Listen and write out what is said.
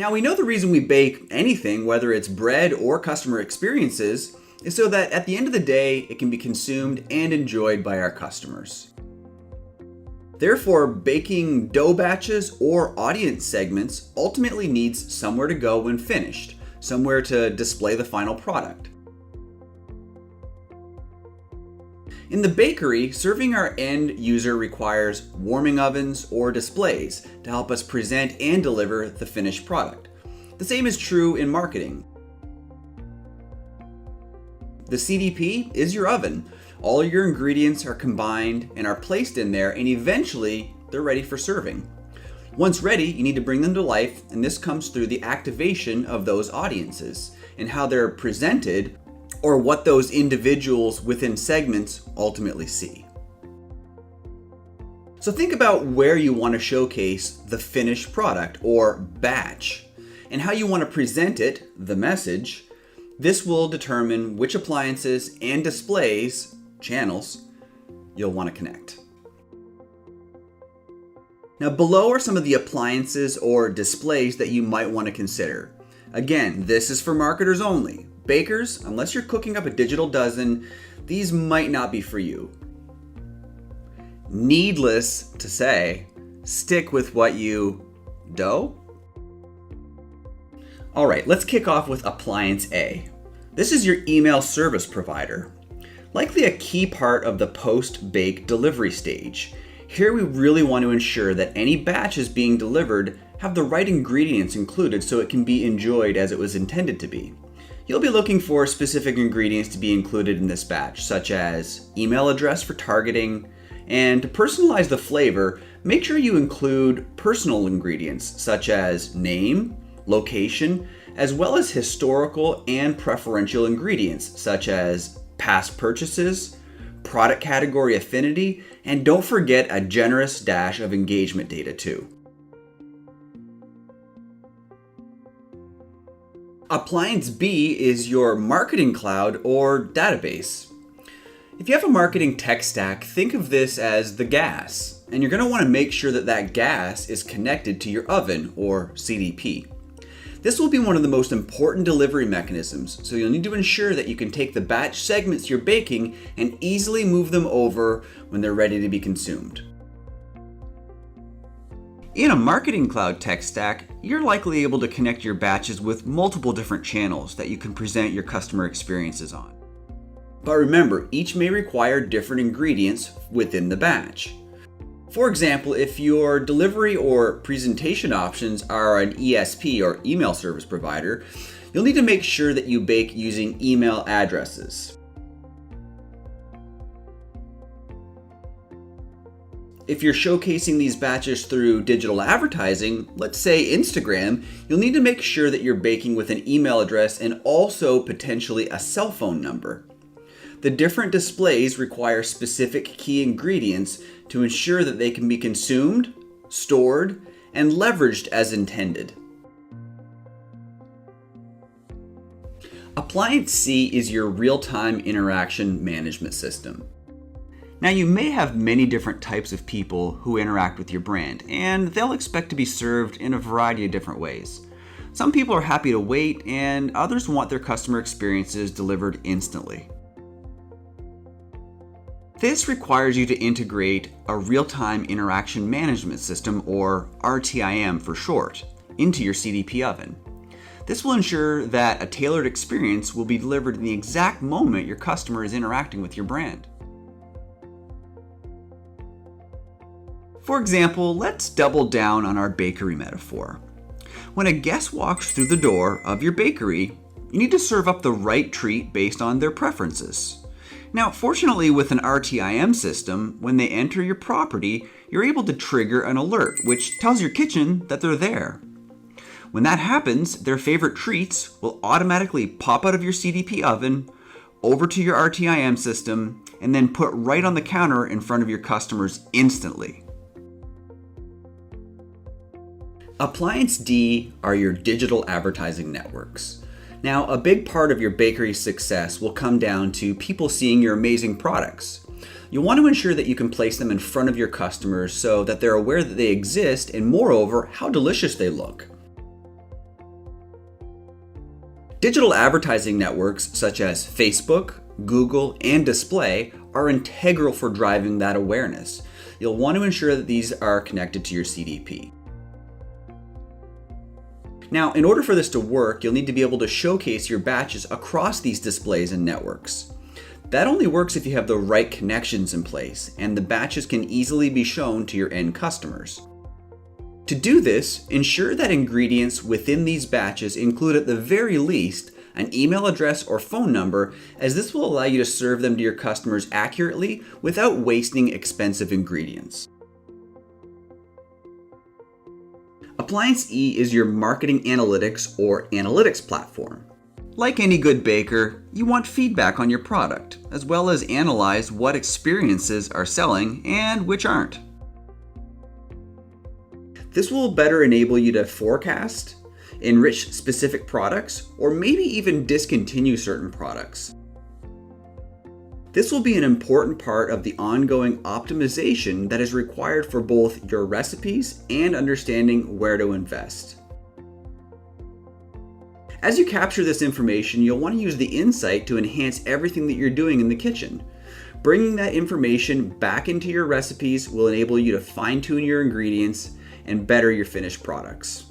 Now, we know the reason we bake anything, whether it's bread or customer experiences, is so that at the end of the day, it can be consumed and enjoyed by our customers. Therefore, baking dough batches or audience segments ultimately needs somewhere to go when finished, somewhere to display the final product. In the bakery, serving our end user requires warming ovens or displays to help us present and deliver the finished product. The same is true in marketing. The CDP is your oven. All your ingredients are combined and are placed in there, and eventually they're ready for serving. Once ready, you need to bring them to life, and this comes through the activation of those audiences and how they're presented, or what those individuals within segments ultimately see. So think about where you want to showcase the finished product or batch, and how you want to present it, the message. This will determine which appliances and displays, channels, you'll want to connect. Now, below are some of the appliances or displays that you might want to consider. Again, this is for marketers only. Bakers, unless you're cooking up a digital dozen, these might not be for you. Needless to say, stick with what you dough. All right, let's kick off with appliance A. This is your email service provider. Likely a key part of the post-bake delivery stage. Here we really want to ensure that any batches being delivered have the right ingredients included so it can be enjoyed as it was intended to be. You'll be looking for specific ingredients to be included in this batch, such as email address for targeting, and to personalize the flavor, make sure you include personal ingredients such as name, location, as well as historical and preferential ingredients such as past purchases, product category affinity, and don't forget a generous dash of engagement data too. Appliance B is your marketing cloud or database. If you have a marketing tech stack, think of this as the gas, and you're going to want to make sure that that gas is connected to your oven or CDP. This will be one of the most important delivery mechanisms, so you'll need to ensure that you can take the batch segments you're baking and easily move them over when they're ready to be consumed. In a marketing cloud tech stack, you're likely able to connect your batches with multiple different channels that you can present your customer experiences on. But remember, each may require different ingredients within the batch. For example, if your delivery or presentation options are an ESP or email service provider, you'll need to make sure that you bake using email addresses. If you're showcasing these batches through digital advertising, let's say Instagram, you'll need to make sure that you're baking with an email address and also potentially a cell phone number. The different displays require specific key ingredients to ensure that they can be consumed, stored, and leveraged as intended. Appliance C is your real-time interaction management system. Now, you may have many different types of people who interact with your brand, and they'll expect to be served in a variety of different ways. Some people are happy to wait, and others want their customer experiences delivered instantly. This requires you to integrate a real-time interaction management system, or RTIM for short, into your CDP oven. This will ensure that a tailored experience will be delivered in the exact moment your customer is interacting with your brand. For example, let's double down on our bakery metaphor. When a guest walks through the door of your bakery, you need to serve up the right treat based on their preferences. Now, fortunately, with an RTIM system, when they enter your property, you're able to trigger an alert, which tells your kitchen that they're there. When that happens, their favorite treats will automatically pop out of your CDP oven, over to your RTIM system, and then put right on the counter in front of your customers instantly. Appliance D are your digital advertising networks. Now, a big part of your bakery's success will come down to people seeing your amazing products. You'll want to ensure that you can place them in front of your customers so that they're aware that they exist and, moreover, how delicious they look. Digital advertising networks such as Facebook, Google, and display are integral for driving that awareness. You'll want to ensure that these are connected to your CDP. Now, in order for this to work, you'll need to be able to showcase your batches across these displays and networks. That only works if you have the right connections in place, and the batches can easily be shown to your end customers. To do this, ensure that ingredients within these batches include at the very least an email address or phone number, as this will allow you to serve them to your customers accurately without wasting expensive ingredients. Appliance E is your marketing analytics or analytics platform. Like any good baker, you want feedback on your product, as well as analyze what experiences are selling and which aren't. This will better enable you to forecast, enrich specific products, or maybe even discontinue certain products. This will be an important part of the ongoing optimization that is required for both your recipes and understanding where to invest. As you capture this information, you'll want to use the insight to enhance everything that you're doing in the kitchen. Bringing that information back into your recipes will enable you to fine-tune your ingredients and better your finished products.